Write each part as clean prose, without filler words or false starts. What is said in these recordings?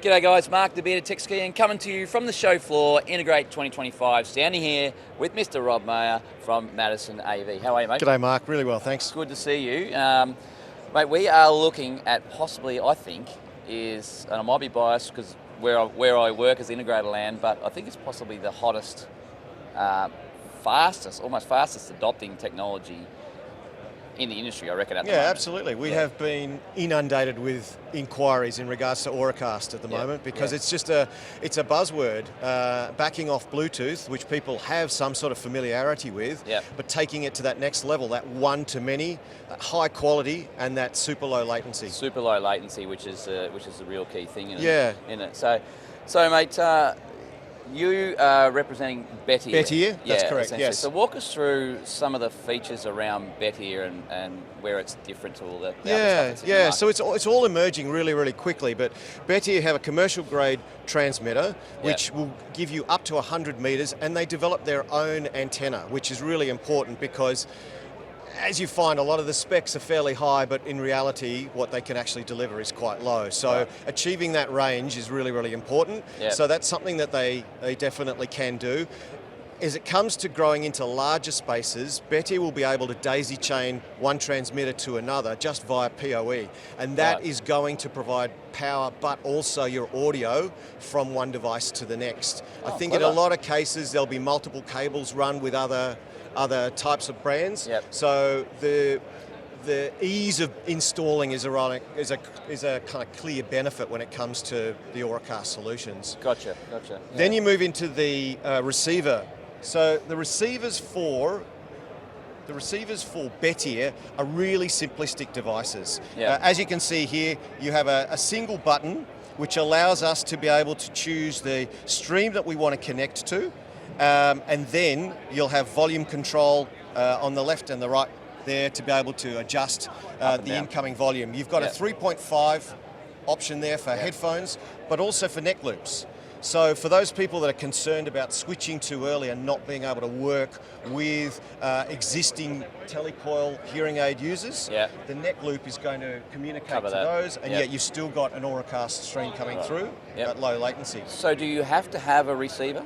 G'day guys, Mark the Bearded Tech Skiing coming to you from the show floor, Integrate 2025, standing here with Mr. Rob Mayer from Madison AV. How are you, mate? G'day, Mark. Really well, thanks. Good to see you. Mate, we are looking at possibly, I think, and I might be biased because where I work is integrated land, but I think it's possibly the hottest, almost fastest adopting technology in the industry, I reckon, at the moment. Yeah, absolutely. We have been inundated with inquiries in regards to AuraCast at the moment because it's a buzzword, backing off Bluetooth, which people have some sort of familiarity with, but taking it to that next level, that one-to-many, that high quality and that super low latency. Super low latency, which is the real key thing in it. So mate, you are representing Bettier. Bettier, that's correct, yes. So walk us through some of the features around Bettier and where it's different to all the other stuff. So it's all emerging really, really quickly, but Bettier have a commercial grade transmitter which will give you up to 100 meters, and they develop their own antenna, which is really important because as you find, a lot of the specs are fairly high, but in reality, what they can actually deliver is quite low. So achieving that range is really, really important. So that's something that they definitely can do. As it comes to growing into larger spaces, Bettier will be able to daisy chain one transmitter to another just via PoE. And that is going to provide power, but also your audio from one device to the next. I think in a lot of cases, there'll be multiple cables run with other types of brands. So the ease of installing is a kind of clear benefit when it comes to the AuraCast solutions. Gotcha. Then you move into the receiver. So the receivers for Bettier are really simplistic devices. As you can see here, you have a single button which allows us to be able to choose the stream that we want to connect to. And then you'll have volume control on the left and the right there to be able to adjust the incoming volume. You've got a 3.5 option there for headphones, but also for neck loops. So for those people that are concerned about switching too early and not being able to work with existing telecoil hearing aid users, the neck loop is going to communicate to those, and yet you've still got an AuraCast stream coming through at low latency. So do you have to have a receiver?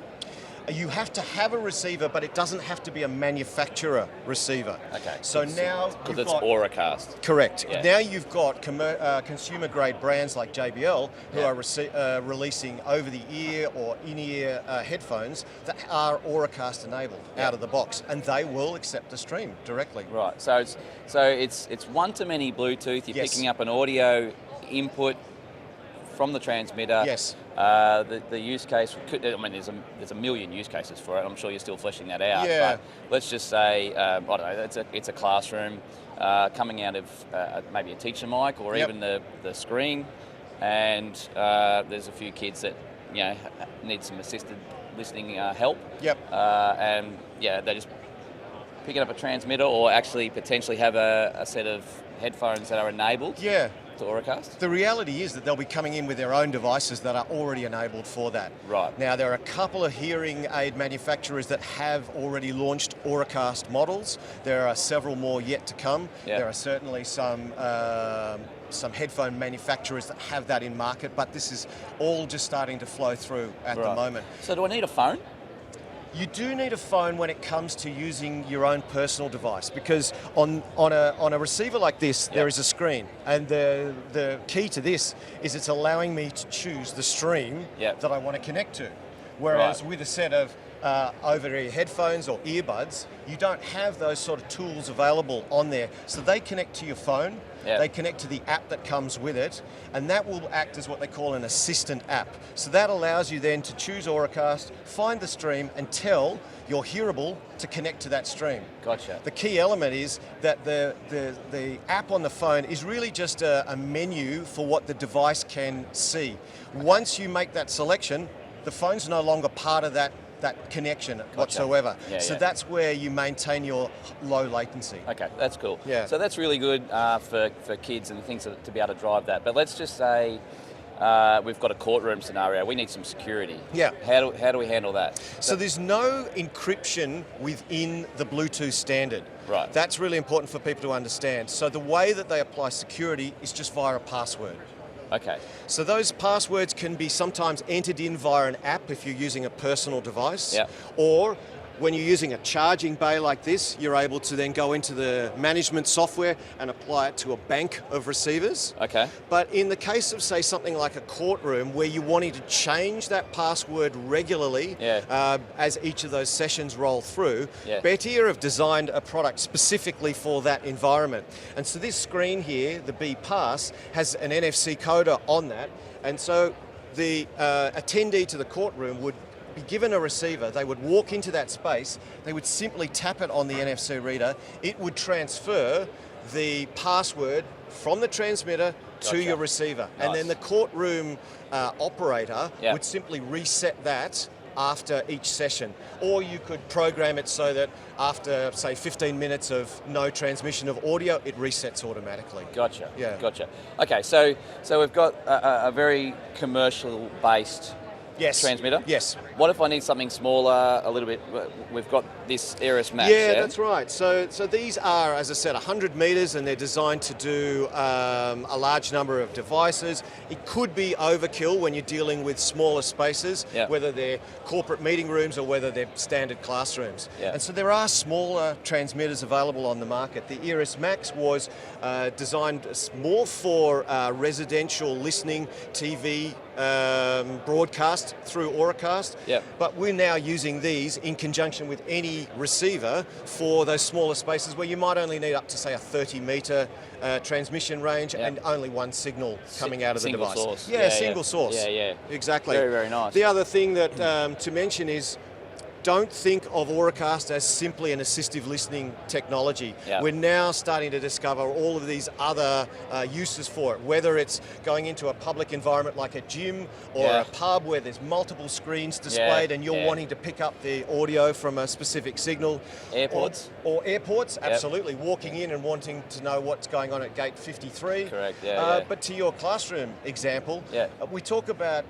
You have to have a receiver, but it doesn't have to be a manufacturer receiver. Okay. So now because it's AuraCast. Correct. Now you've got consumer-grade brands like JBL who are releasing over-the-ear or in-ear headphones that are AuraCast-enabled out of the box, and they will accept the stream directly. Right. So it's one-to-many Bluetooth. You're picking up an audio input from the transmitter. The use case could, I mean, there's a million use cases for it. I'm sure you're still fleshing that out. But let's just say, I don't know, it's a classroom coming out of maybe a teacher mic or even the screen, and there's a few kids that need some assisted listening help. And they just pick up a transmitter or actually potentially have a set of headphones that are enabled. To AuraCast? The reality is that they'll be coming in with their own devices that are already enabled for that. Right. Now, there are a couple of hearing aid manufacturers that have already launched AuraCast models. There are several more yet to come. There are certainly some headphone manufacturers that have that in market, but this is all just starting to flow through at the moment. So do I need a phone? You do need a phone when it comes to using your own personal device, because on a receiver like this, there is a screen, and the key to this is it's allowing me to choose the stream that I want to connect to. Whereas with a set of over-ear headphones or earbuds, you don't have those sort of tools available on there. So they connect to your phone, they connect to the app that comes with it, and that will act as what they call an assistant app. So that allows you then to choose AuraCast, find the stream, and tell your hearable to connect to that stream. Gotcha. The key element is that the app on the phone is really just a menu for what the device can see. Once you make that selection, the phone's no longer part of that connection whatsoever. So that's where you maintain your low latency. Okay, that's cool. So that's really good for kids and things to be able to drive that. But let's just say we've got a courtroom scenario. We need some security. How do we handle that? So there's no encryption within the Bluetooth standard. Right. That's really important for people to understand. So the way that they apply security is just via a password. Okay. So those passwords can be sometimes entered in via an app if you're using a personal device, or when you're using a charging bay like this, you're able to then go into the management software and apply it to a bank of receivers. Okay. But in the case of, say, something like a courtroom where you're wanting to change that password regularly as each of those sessions roll through, Bettier have designed a product specifically for that environment. And so this screen here, the B Pass, has an NFC coder on that. And so the attendee to the courtroom would be given a receiver, they would walk into that space, they would simply tap it on the NFC reader, it would transfer the password from the transmitter to your receiver. Nice. And then the courtroom operator would simply reset that after each session. Or you could program it so that after, say, 15 minutes of no transmission of audio, it resets automatically. Gotcha. Yeah. Gotcha. Okay, so we've got a very commercial-based transmitter? Yes. What if I need something smaller, a little bit? We've got this Eris Max. Yeah, that's right. So these are, as I said, 100 meters, and they're designed to do a large number of devices. It could be overkill when you're dealing with smaller spaces, whether they're corporate meeting rooms or whether they're standard classrooms. And so there are smaller transmitters available on the market. The Eris Max was designed more for residential listening, TV, broadcast through AuraCast, but we're now using these in conjunction with any receiver for those smaller spaces where you might only need up to, say, a 30-meter transmission range and only one signal coming out of the device. Source. Single source. Exactly. Very, very nice. The other thing that to mention is, don't think of AuraCast as simply an assistive listening technology. We're now starting to discover all of these other uses for it, whether it's going into a public environment like a gym or a pub where there's multiple screens displayed and you're wanting to pick up the audio from a specific signal. Airports. Or airports, absolutely. Walking in and wanting to know what's going on at gate 53. Correct, But to your classroom example, we talk about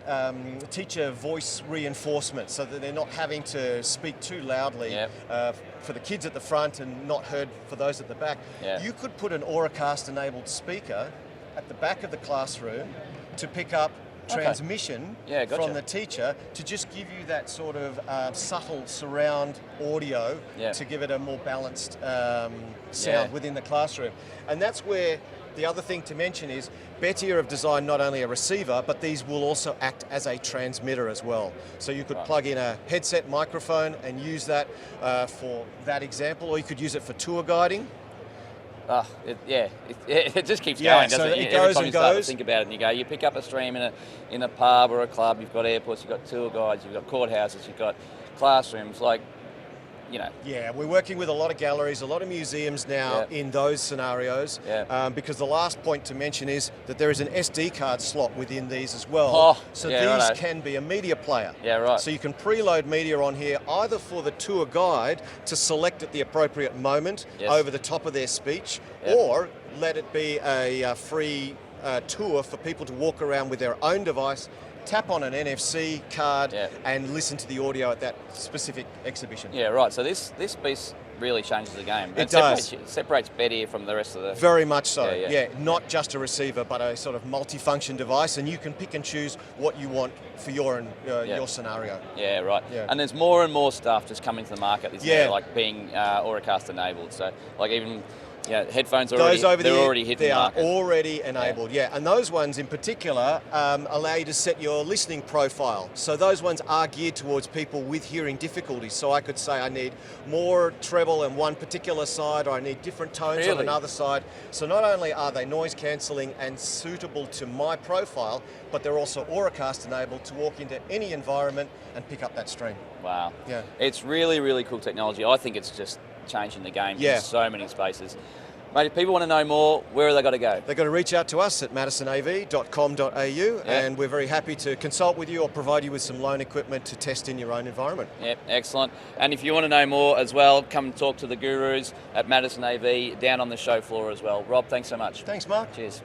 teacher voice reinforcement so that they're not having to speak too loudly for the kids at the front and not heard for those at the back. You could put an AuraCast-enabled speaker at the back of the classroom to pick up transmission from the teacher to just give you that sort of subtle surround audio to give it a more balanced sound within the classroom. And that's where the other thing to mention is Bettier have designed not only a receiver, but these will also act as a transmitter as well. So you could plug in a headset microphone and use that for that example, or you could use it for tour guiding. It just keeps going, doesn't it? It Every goes time and you start goes. to think about it, and you pick up a stream in a pub or a club, you've got airports, you've got tour guides, you've got courthouses, you've got classrooms, Yeah, we're working with a lot of galleries, a lot of museums now in those scenarios, because the last point to mention is that there is an SD card slot within these as well. These can be a media player. So you can preload media on here either for the tour guide to select at the appropriate moment over the top of their speech, or let it be a free tour for people to walk around with their own device, tap on an NFC card and listen to the audio at that specific exhibition. So this piece really changes the game. It does. Separates Bettier from the rest of the... Very much so, not just a receiver, but a sort of multi-function device, and you can pick and choose what you want for your scenario. And there's more and more stuff just coming to the market, like being AuraCast-enabled. So, like even... headphones are already hitting the market. They are already enabled, and those ones in particular allow you to set your listening profile. So those ones are geared towards people with hearing difficulties. So I could say I need more treble on one particular side, or I need different tones on another side. So not only are they noise cancelling and suitable to my profile, but they're also AuraCast enabled to walk into any environment and pick up that stream. Wow. It's really, really cool technology. I think it's just changing the game in so many spaces. Mate, if people want to know more, where are they got to go? They've got to reach out to us at madisonav.com.au and we're very happy to consult with you or provide you with some loan equipment to test in your own environment. Excellent. And if you want to know more as well, come and talk to the gurus at Madison AV down on the show floor as well. Rob, thanks so much. Thanks, Mark. Cheers.